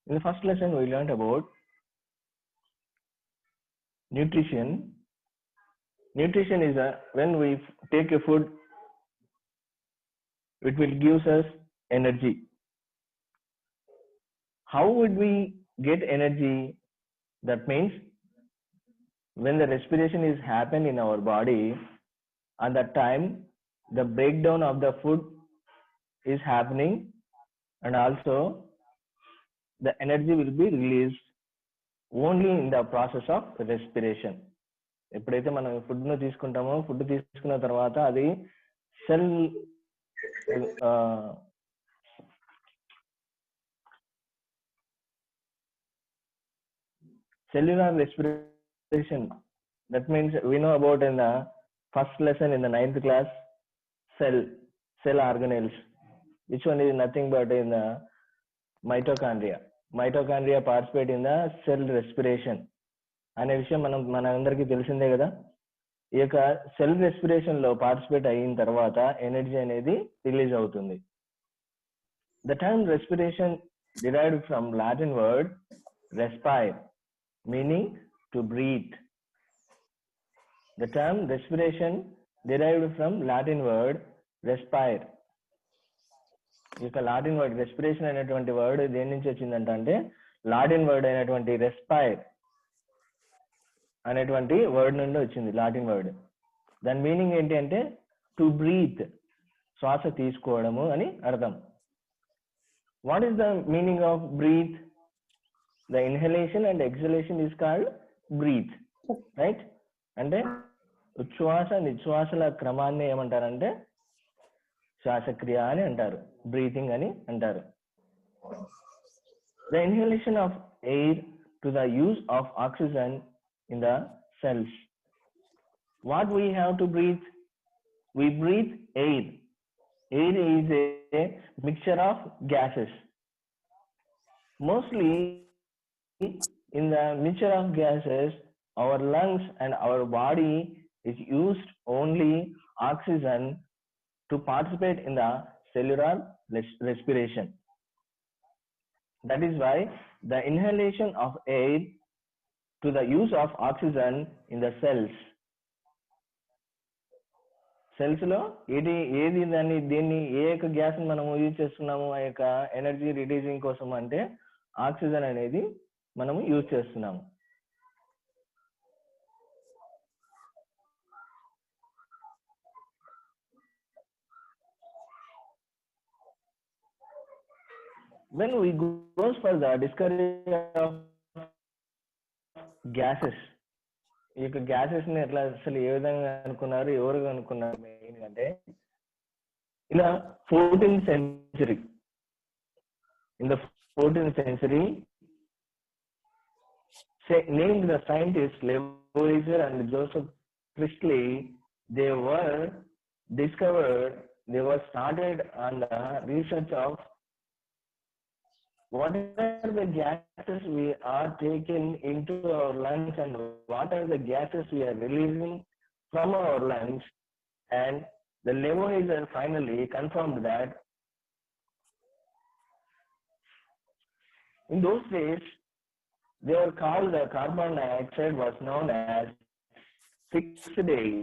In the first lesson, we learned about nutrition. Nutrition is when we take a food, it will give us energy. How would we get energy? That means when the respiration is happen in our body, at that time the breakdown of the food is happening, and also the energy will be released only in the process of respiration. ఎప్పుడైతే మనం ఫుడ్ను తీసుకుంటామో, food తీసుకున్న తర్వాత అది cellular respiration. That means we know about in the first lesson in the 9th class, cell organelles. Which one is nothing but in the mitochondria. Mitochondria participate in the cell respiration. అనే విషయం మన అందరికీ తెలిసిందే కదా. ఈ యొక్క cell respiration లో participate అయిన తర్వాత ఎనర్జీ అనేది రిలీజ్ అవుతుంది. The term respiration derived from Latin word respire, meaning to breathe. The term respiration derived from Latin word respire. ఈ యొక్క లాటిన్ వర్డ్ రెస్పిరేషన్ అనేటువంటి వర్డ్ దేని నుంచి వచ్చిందంటే లాటిన్ వర్డ్ అయినటువంటి రెస్పైర్ అనేటువంటి వర్డ్ నుండి వచ్చింది, లాటిన్ వర్డ్. దాని మీనింగ్ ఏంటి అంటే టు బ్రీత్, శ్వాస తీసుకోవడము అని అర్థం. What is the meaning of breath? The inhalation and exhalation is called breath, right? అంటే ఉచ్ఛ్వాస నిశ్వాసల క్రమాన్ని ఏమంటారంటే శ్వాసక్రియ అని అంటారు, బ్రీతింగ్ అని అంటారు. The inhalation of air to the use of oxygen in the cells. What we have to breathe? We breathe air. Air is a mixture of gases. Mostly in the mixture of gases, our lungs and our body is used only oxygen to participate in the cellular respiration. That is why the inhalation of air to the use of oxygen in the cells. Cells లో ఏది దీన్ని ఏ యొక్క gas మనము use చేస్తున్నాము ఆ యొక్క energy releasing కోసం అంటే ఆక్సిజన్ అనేది మనము యూజ్ చేస్తున్నాము. When we go for the discovery of gases, ఈ యొక్క గ్యాసెస్ ని ఎట్లా అసలు ఏ విధంగా అనుకున్నారు, ఎవరు అనుకున్నారు మెయిన్ అంటే ఇలా 14th century, in the 14th century named the scientists Lavoisier and Joseph Priestley, they were started on the research of what are the gases we are taking into our lungs and what are the gases we are releasing from our lungs. And the Lavoisier finally confirmed that in those days they were called, the carbon dioxide was known as fixed air.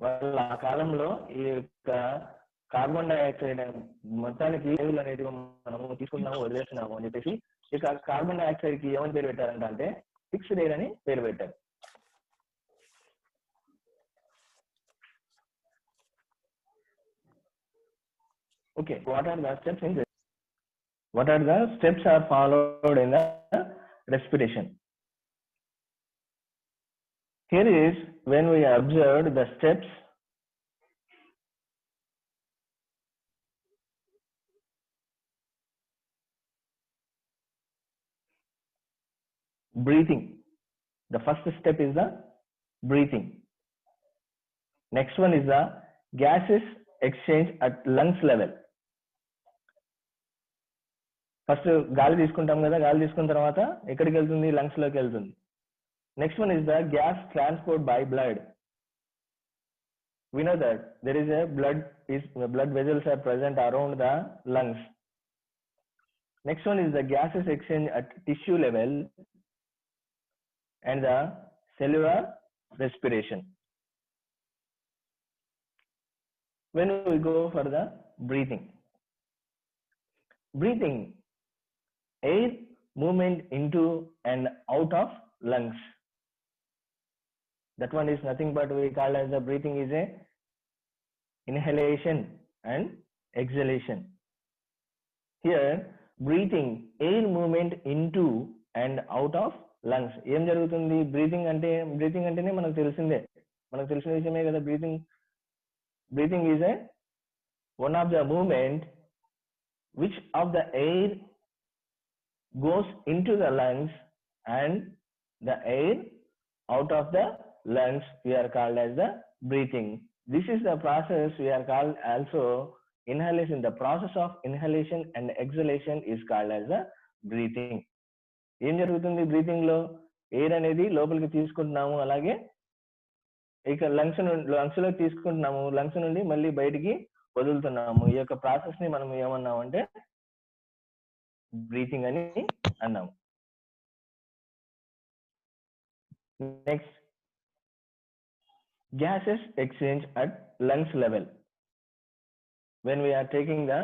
వాళ్ళ ఆ కాలంలో ఈ యొక్క carbon dioxide మొత్తానికి అనేది మనము తీసుకున్నాము, వదిలేస్తున్నాము అని చెప్పేసి ఇక కార్బన్ డైఆక్సైడ్ కి ఏమని పేరు పెట్టారంటే ఫిక్స్డ్ ఎయిర్ అని పేరు పెట్టారు. Okay, what are the steps are followed in the respiration? Here is when we observed the steps. Breathing. The first step is the breathing. Next one is the gases exchange at lungs level. First గాలి తీసుకుంటాం కదా, గాలి తీసుకున్న తర్వాత ఎక్కడికి వెళ్తుంది? Lungs లోకి వెళ్తుంది. Next one is the gas transport by blood. We know that there is a blood vessels are present around the lungs. Next one is the gases exchange at tissue level and the cellular respiration. When we go for the breathing, air movement into and out of lungs. That one is nothing but we call as the breathing is a inhalation and exhalation. Here breathing, air movement into and out of lungs. ఏం జరుగుతుంది? Breathing అంటేనే మనకు తెలిసిన విషయమే కదా. Breathing is a one of the movement which of the air goes into the lungs and the air out of the lungs we are called as the breathing. This is the process we are called also inhalation. The process of inhalation and exhalation is called as the breathing. ఏం జరుగుతుంది breathing లో? Air అనేది లోపలికి తీసుకుంటున్నాము, అలాగే ఇక lungs లో తీసుకుంటున్నాము, లంగ్స్ నుండి మళ్ళీ బయటికి వదులుతున్నాము. ఈ యొక్క ప్రాసెస్ ని మనం ఏమన్నామంటే బ్రీతింగ్ అని అన్నాము. Next, gases exchange at lungs level. When we are taking the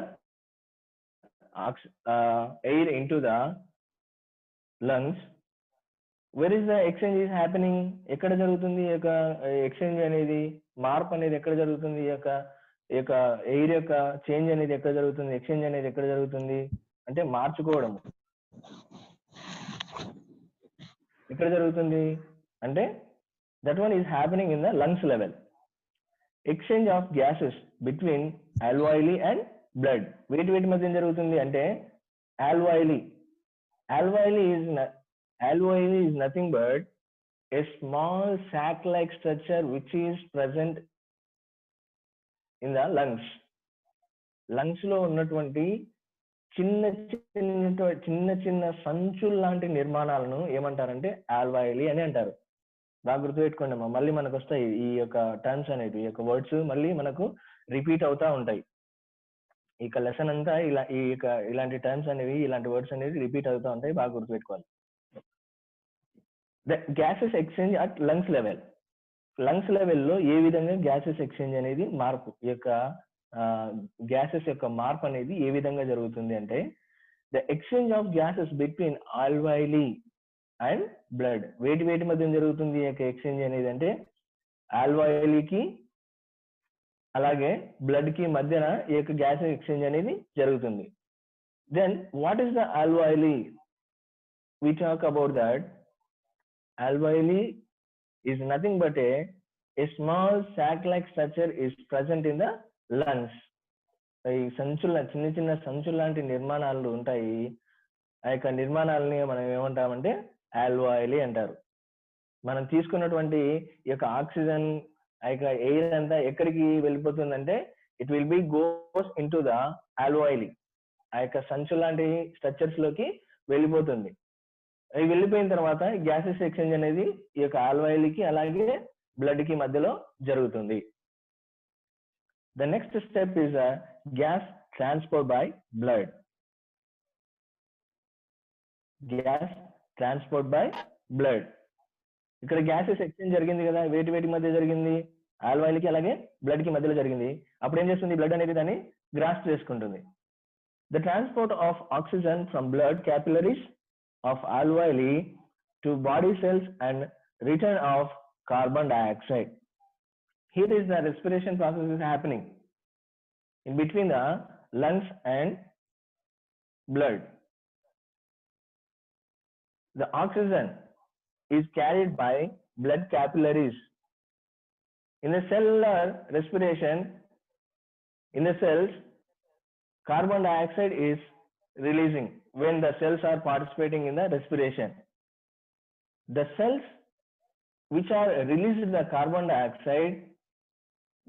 air into the lungs, where is the exchange is happening? ఎక్కడ జరుగుతుంది ఈ యొక్క ఎక్స్చేంజ్ అనేది, మార్పు అనేది ఎక్కడ జరుగుతుంది? ఈ యొక్క ఎయిర్ యొక్క చేంజ్ అనేది ఎక్కడ జరుగుతుంది? ఎక్స్చేంజ్ అనేది ఎక్కడ జరుగుతుంది అంటే మార్చుకోవడం ఎక్కడ జరుగుతుంది అంటే that one is happening in the lungs level. Exchange of gases between alveoli and blood. వేటి మధ్య జరుగుతుంది అంటే alveoli is nothing but a small sac like structure which is present in the lungs. Lungs లో ఉన్నటువంటి చిన్న చిన్న సంచులు లాంటి నిర్మాణాలను ఏమంటారంటే alveoli అని అంటారు. బాగా గుర్తుపెట్టుకోండి అమ్మా, మళ్ళీ మనకు వస్తాయి ఈ యొక్క టర్మ్స్ అనేవి, ఈ యొక్క వర్డ్స్ మళ్ళీ మనకు రిపీట్ అవుతా ఉంటాయి. ఈ లెసన్ అంతా ఇలాంటి టర్మ్స్ అనేవి, ఇలాంటి వర్డ్స్ అనేవి రిపీట్ అవుతా ఉంటాయి, బాగా గుర్తుపెట్టుకోవాలి. The gases exchange at lungs level. Lungs లెవెల్లో ఏ విధంగా గ్యాసెస్ ఎక్స్చేంజ్ అనేది మార్పు, ఈ యొక్క గ్యాసెస్ యొక్క మార్పు అనేది ఏ విధంగా జరుగుతుంది అంటే the exchange of gases between alveoli and blood. వేటి మధ్య జరుగుతుంది ఈ యొక్క ఎక్స్చేంజ్ అనేది అంటే alveoliకి అలాగే బ్లడ్ కి మధ్యన ఈ యొక్క గ్యాస్ ఎక్స్చేంజ్ అనేది జరుగుతుంది. Then what is the alveoli? we talk about that alveoli is nothing but a small sac like structure is present in the lungs. ఈ చిన్న సంచుల లాంటి నిర్మాణాలు ఉంటాయి. ఆ యొక్క నిర్మాణాలని మనం ఏమంటామంటే alveoli అంటారు. మనం తీసుకున్నటువంటి ఈ యొక్క ఆక్సిజన్, ఆ యొక్క ఎయిర్ అంతా ఎక్కడికి వెళ్ళిపోతుందంటే it will be goes in to the alveoli. ఆ యొక్క సంచు లాంటి స్ట్రక్చర్స్ లోకి వెళ్ళిపోతుంది. అవి వెళ్ళిపోయిన తర్వాత గ్యాసెస్ ఎక్స్చేంజ్ అనేది ఈ యొక్క alveoliకి అలాగే బ్లడ్ కి మధ్యలో జరుగుతుంది. The next step is gas transport by blood. Gas transport by blood. ఇక్కడ గ్యాసెస్ ఎక్స్చేంజ్ జరిగింది కదా, వేటి మధ్య జరిగింది? alveoliకి అలాగే బ్లడ్ కి మధ్యలో జరిగింది. అప్పుడు ఏం చేస్తుంది? బ్లడ్ అనేది దాన్ని గ్రాస్ప్ చేసుకుంటుంది. The transport of oxygen from blood capillaries of alveoli to body cells and return of carbon dioxide. Here is the respiration process is happening in between the lungs and blood. The oxygen is carried by blood capillaries. In the cellular respiration, in the cells, carbon dioxide is releasing when the cells are participating in the respiration. The cells which are released the carbon dioxide,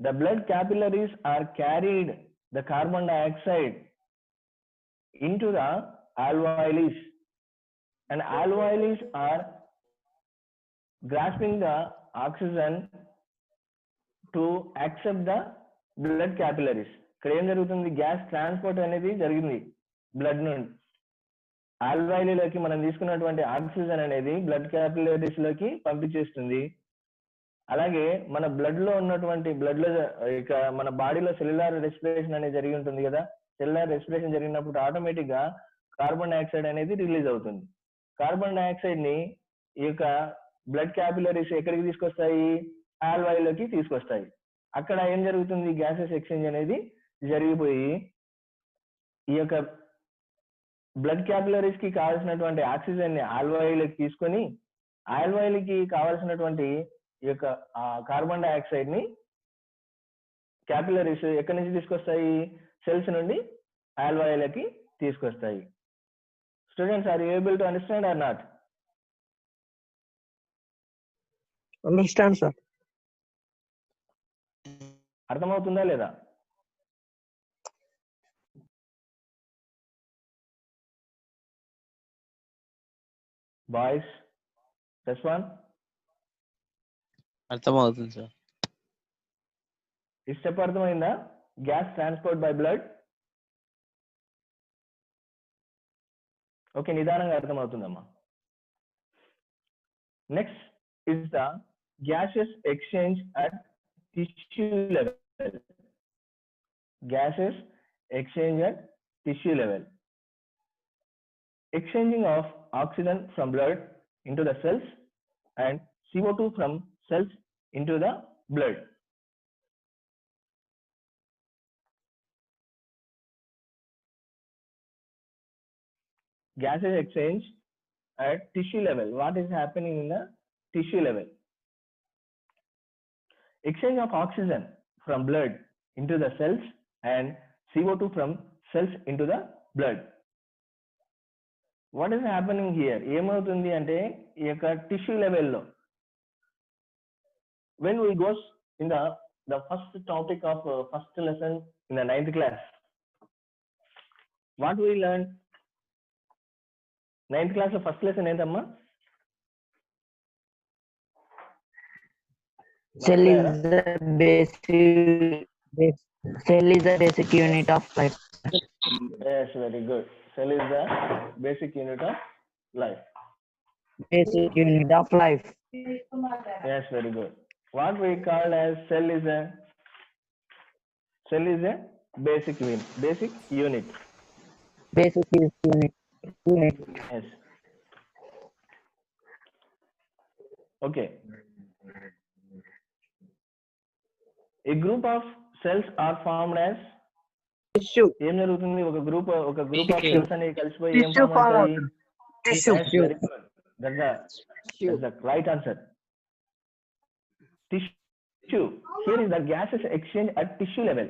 the blood capillaries are carried the carbon dioxide into the alveoli, and alveoli are grasping the oxygen to accept the blood capillaries. ఇక్కడ ఏం జరుగుతుంది? Gas transport అనేది జరిగింది blood నుండి ఆల్వైలీలోకి మనం తీసుకున్నటువంటి oxygen అనేది blood capillaries లోకి పంపించేస్తుంది. అలాగే మన బ్లడ్ లో ఇక మన బాడీలో సెల్యులార్ రెస్పిరేషన్ అనేది జరిగి ఉంటుంది కదా. సెల్యులార్ రెస్పిరేషన్ జరిగినప్పుడు ఆటోమేటిక్ గా కార్బన్ డైఆక్సైడ్ అనేది రిలీజ్ అవుతుంది. కార్బన్ డైఆక్సైడ్ ని ఈ యొక్క బ్లడ్ క్యాపిలరీస్ ఎక్కడికి తీసుకొస్తాయి? ఆల్వైలోకి తీసుకొస్తాయి. అక్కడ ఏం జరుగుతుంది? గ్యాసెస్ ఎక్స్చేంజ్ అనేది జరిగిపోయి ఈ యొక్క బ్లడ్ క్యాపిలరీస్ కి కావాల్సినటువంటి ఆక్సిజన్ ని ఆల్వైలోకి తీసుకొని ఆల్వైల్కి కావాల్సినటువంటి ఈ యొక్క కార్బన్ డైఆక్సైడ్ ని క్యాపిలరీస్ ఎక్కడి నుంచి తీసుకొస్తాయి? సెల్స్ నుండి ఆల్వైలోకి తీసుకొస్తాయి. Students, are you able to understand or not? Understand sir. అర్థమవుతుందా లేదా? Boys, respond. అర్థమవుతుంది సార్. ఈ స్టెప్ అర్థమైందా? Gas transport by blood. Okay, నిదానంగా అర్థమవుతుందమ్మా. Next is the gases exchange at tissue level. Gases exchange at tissue level. Exchanging of oxygen from blood into the cells and CO2 from cells into the blood. Gases exchange at tissue level. What is happening in the tissue level? Exchange of oxygen from blood into the cells and CO2 from cells into the blood. What is happening here? ఏమవుతుంది అంటే ఈ యొక్క tissue లెవెల్లో when we goes in the first topic of first lesson in the 9th class, what we learned? 9th class లో first lesson ఏంటమ్మా? Cell is the basic unit of life. Yes, very good. Cell is the basic unit of life. Basic unit of life. Yes, very good. What we call as cell is a basic unit. Basic unit. Yes. Okay. A group of cells are formed as Tissue. ఏం జరుగుతుంది? ఒక group of cells అనేవి కలిసిపోయి ఏం Tissue form అవుతాయి? Tissue. Yes, very good. That's the right answer. Tissue. Here is the gases exchange at tissue level.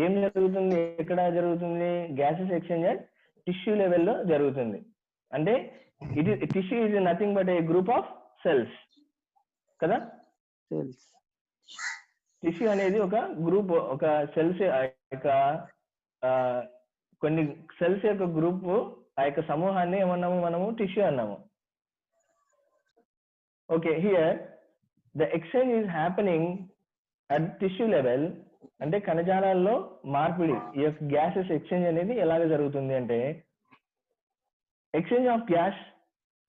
ఏం జరుగుతుంది? ఎక్కడ జరుగుతుంది? గ్యాసెస్ ఎక్స్చేంజ్ అట్ టిష్యూ లెవెల్లో జరుగుతుంది. అంటే tissue is nothing but A group of cells కదా. Tissue అనేది ఒక గ్రూప్, ఒక సెల్స్ యొక్క కొన్ని సెల్స్ యొక్క గ్రూప్, ఆ యొక్క సమూహాన్ని ఏమన్నాము మనము? టిష్యూ అన్నాము. Okay, here the exchange is happening at tissue level. అంటే కణజాలాల్లో మార్పిడి, ఈ యొక్క గ్యాసెస్ ఎక్స్చేంజ్ అనేది ఎలాగ జరుగుతుంది అంటే exchange of gas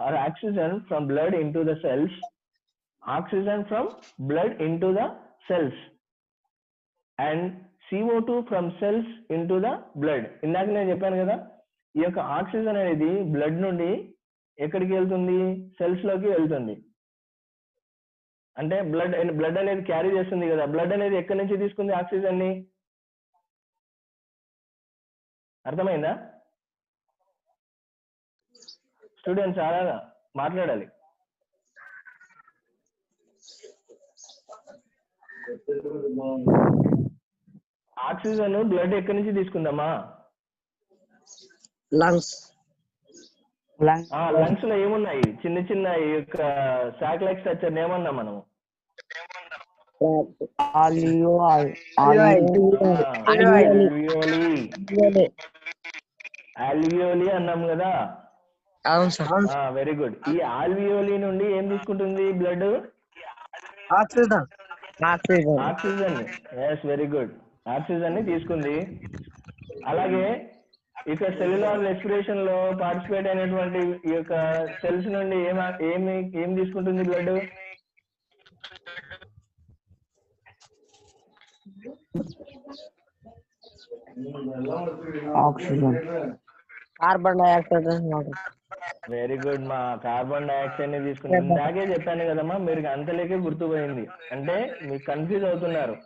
or oxygen from blood into the cells, oxygen from blood into the cells and CO2 from cells into the blood. ఇందాక నేను చెప్పాను కదా, ఈ యొక్క ఆక్సిజన్ అనేది బ్లడ్ నుండి ఎక్కడికి వెళ్తుంది? సెల్స్ లోకి వెళ్తుంది. అంటే బ్లడ్ అనేది క్యారీ చేస్తుంది కదా. బ్లడ్ అనేది ఎక్కడి నుంచి తీసుకుంది ఆక్సిజన్ ని? అర్థమైందా స్టూడెంట్స్? అలా మాట్లాడాలి. ఆక్సిజన్ బ్లడ్ ఎక్కడి నుంచి తీసుకుందామా? లంగ్స్ లో ఏమున్నాయి? చిన్న చిన్న ఈ యొక్క సాటిలైట్ స్ట్రక్చర్ ఏమన్నా మనం? ఆల్వియోలి అన్నాం కదా. Very good. ఈ ఆల్వియోలి నుండి ఏం తీసుకుంటుంది blood? Oxygen. Yes, very good. Oxygen ని తీసుకుంది. అలాగే ఇక సెల్యులార్ రెస్పిరేషన్ లో పార్టిసిపేట్ అయినటువంటి ఈ యొక్క సెల్స్ నుండి ఏం తీసుకుంటుంది blood? Oxygen, carbon dioxide, water. Very good మా, కార్బన్ డైఆక్సైడ్ ని తీసుకుంటుంది. ఇందాకే చెప్పాను కదమ్మా, మీరు అంతలేకే గుర్తుపోయింది. అంటే మీకు కన్ఫ్యూజ్ అవుతున్నారు.